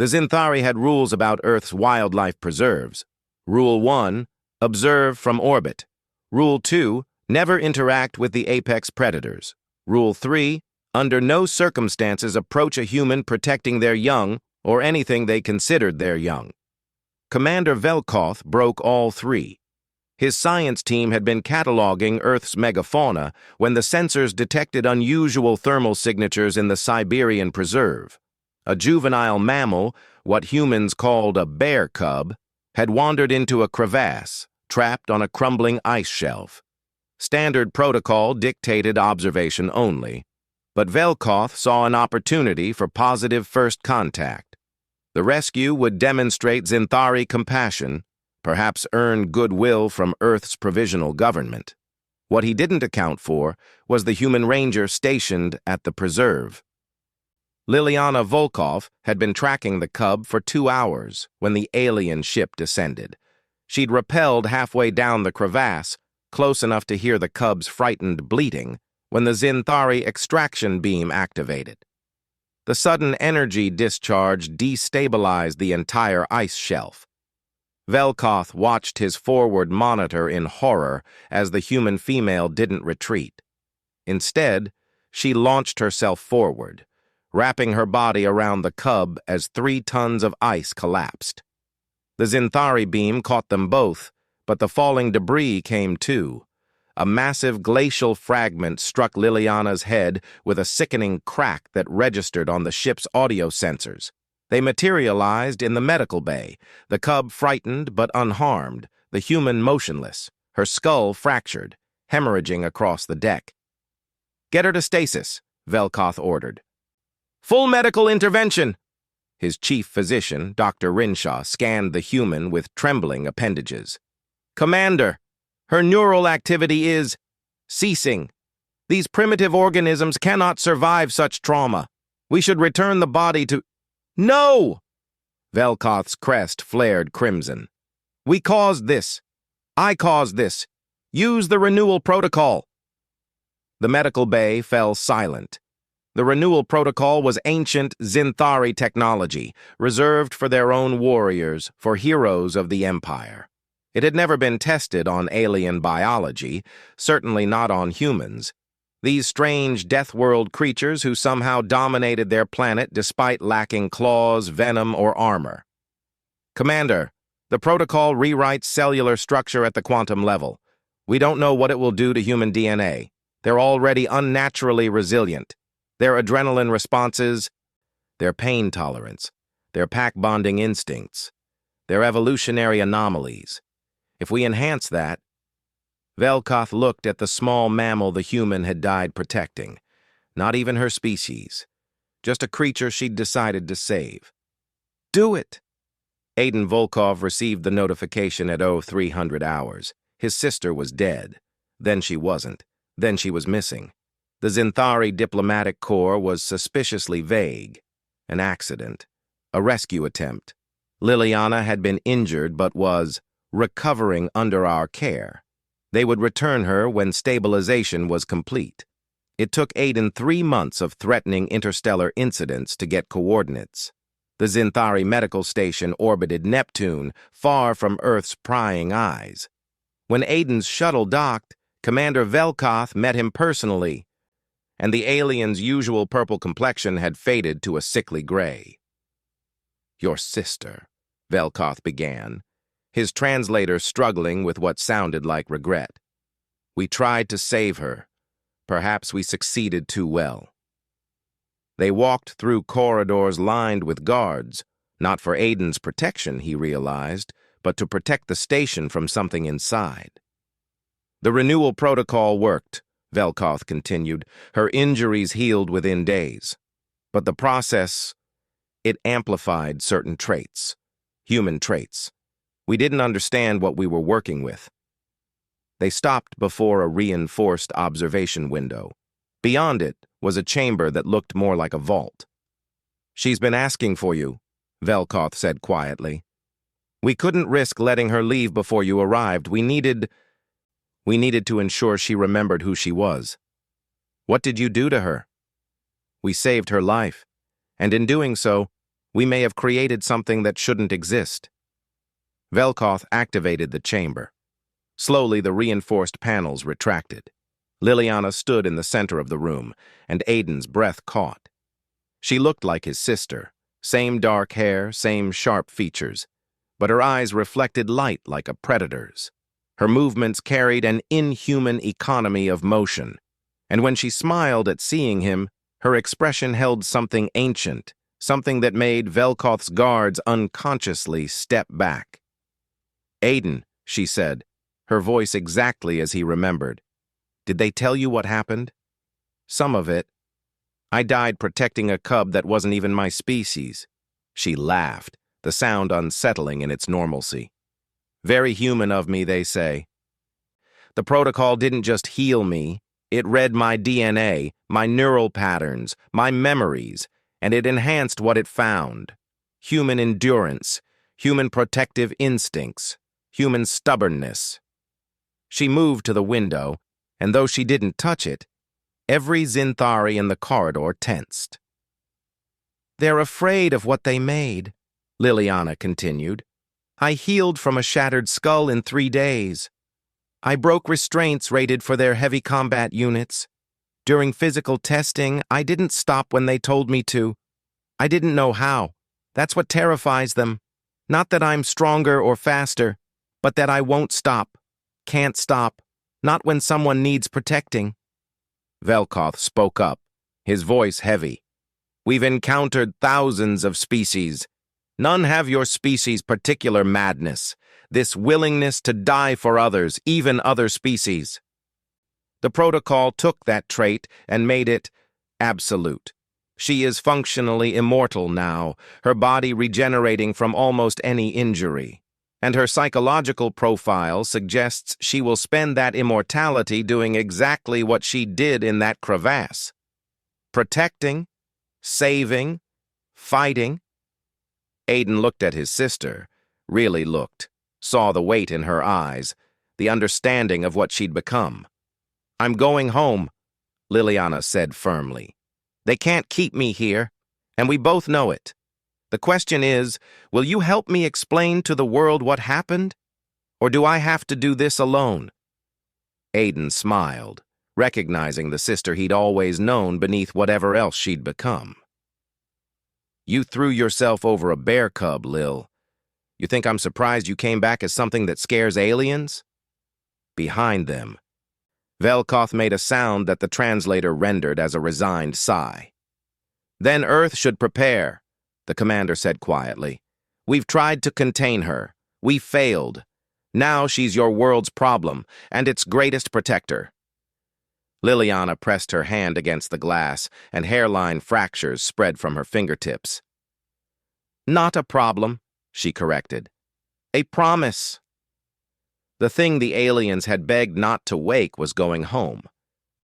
The Zinthari had rules about Earth's wildlife preserves. Rule 1, observe from orbit. Rule 2, never interact with the apex predators. Rule 3, under no circumstances approach a human protecting their young or anything they considered their young. Commander Velkoth broke all three. His science team had been cataloging Earth's megafauna when the sensors detected unusual thermal signatures in the Siberian preserve. A juvenile mammal, what humans called a bear cub, had wandered into a crevasse, trapped on a crumbling ice shelf. Standard protocol dictated observation only, but Velkoth saw an opportunity for positive first contact. The rescue would demonstrate Zinthari compassion, perhaps earn goodwill from Earth's provisional government. What he didn't account for was the human ranger stationed at the preserve. Liliana Volkov had been tracking the cub for 2 hours when the alien ship descended. She'd rappelled halfway down the crevasse, close enough to hear the cub's frightened bleating, when the Zinthari extraction beam activated. The sudden energy discharge destabilized the entire ice shelf. Velkoth watched his forward monitor in horror as the human female didn't retreat. Instead, she launched herself forward, wrapping her body around the cub as 3 tons of ice collapsed. The Zinthari beam caught them both, but the falling debris came too. A massive glacial fragment struck Liliana's head with a sickening crack that registered on the ship's audio sensors. They materialized in the medical bay, the cub frightened but unharmed, the human motionless, her skull fractured, hemorrhaging across the deck. "Get her to stasis," Velkoth ordered. "Full medical intervention!" His chief physician, Dr. Rinshaw, scanned the human with trembling appendages. "Commander, her neural activity is ceasing. These primitive organisms cannot survive such trauma. We should return the body to—" "No!" Velkoth's crest flared crimson. "We caused this. I caused this. Use the renewal protocol." The medical bay fell silent. The renewal protocol was ancient Zinthari technology, reserved for their own warriors, for heroes of the Empire. It had never been tested on alien biology, certainly not on humans. These strange death-world creatures who somehow dominated their planet despite lacking claws, venom, or armor. "Commander, the protocol rewrites cellular structure at the quantum level. We don't know what it will do to human DNA. They're already unnaturally resilient. Their adrenaline responses, their pain tolerance, their pack-bonding instincts, their evolutionary anomalies. If we enhance that—" Velkoth looked at the small mammal the human had died protecting. Not even her species. Just a creature she'd decided to save. "Do it!" Aiden Volkov received the notification at 0300 hours. His sister was dead. Then she wasn't. Then she was missing. The Zinthari diplomatic corps was suspiciously vague. An accident. A rescue attempt. Liliana had been injured but was recovering under our care. They would return her when stabilization was complete. It took Aiden 3 months of threatening interstellar incidents to get coordinates. The Zinthari medical station orbited Neptune, far from Earth's prying eyes. When Aiden's shuttle docked, Commander Velkoth met him personally, and the alien's usual purple complexion had faded to a sickly gray. "Your sister," Velkoth began, his translator struggling with what sounded like regret. "We tried to save her. Perhaps we succeeded too well." They walked through corridors lined with guards, not for Aiden's protection, he realized, but to protect the station from something inside. "The renewal protocol worked," Velkoth continued. "Her injuries healed within days. But the process, it amplified certain traits, human traits. We didn't understand what we were working with." They stopped before a reinforced observation window. Beyond it was a chamber that looked more like a vault. "She's been asking for you," Velkoth said quietly. "We couldn't risk letting her leave before you arrived. We needed to ensure she remembered who she was." "What did you do to her?" "We saved her life, and in doing so, We may have created something that shouldn't exist. Velkoth activated the chamber. Slowly, the reinforced panels retracted. Liliana stood in the center of the room, and Aiden's breath caught. She looked like his sister, same dark hair, same sharp features, but her eyes reflected light like a predator's. Her movements carried an inhuman economy of motion, and when she smiled at seeing him, her expression held something ancient, something that made Velkoth's guards unconsciously step back. "Aiden," she said, her voice exactly as he remembered. "Did they tell you what happened?" "Some of it. I died protecting a cub that wasn't even my species." She laughed, the sound unsettling in its normalcy. "Very human of me, they say. The protocol didn't just heal me, it read my DNA, my neural patterns, my memories, and it enhanced what it found. Human endurance, human protective instincts, human stubbornness." She moved to the window, and though she didn't touch it, every Zinthari in the corridor tensed. "They're afraid of what they made," Liliana continued. "I healed from a shattered skull in 3 days. I broke restraints rated for their heavy combat units. During physical testing, I didn't stop when they told me to. I didn't know how. That's what terrifies them. Not that I'm stronger or faster, but that I won't stop. Can't stop. Not when someone needs protecting." Velkoth spoke up, his voice heavy. "We've encountered thousands of species. None have your species' particular madness, this willingness to die for others, even other species. The protocol took that trait and made it absolute. She is functionally immortal now, her body regenerating from almost any injury. And her psychological profile suggests she will spend that immortality doing exactly what she did in that crevasse. Protecting, saving, fighting." Aiden looked at his sister, really looked, saw the weight in her eyes, the understanding of what she'd become. "I'm going home," Liliana said firmly. "They can't keep me here, and we both know it. The question is, will you help me explain to the world what happened? Or do I have to do this alone?" Aiden smiled, recognizing the sister he'd always known beneath whatever else she'd become. "You threw yourself over a bear cub, Lil. You think I'm surprised you came back as something that scares aliens?" Behind them, Velkoth made a sound that the translator rendered as a resigned sigh. "Then Earth should prepare," the commander said quietly. "We've tried to contain her. We failed. Now she's your world's problem, and its greatest protector." Liliana pressed her hand against the glass, and hairline fractures spread from her fingertips. "Not a problem," she corrected. "A promise." The thing the aliens had begged not to wake was going home.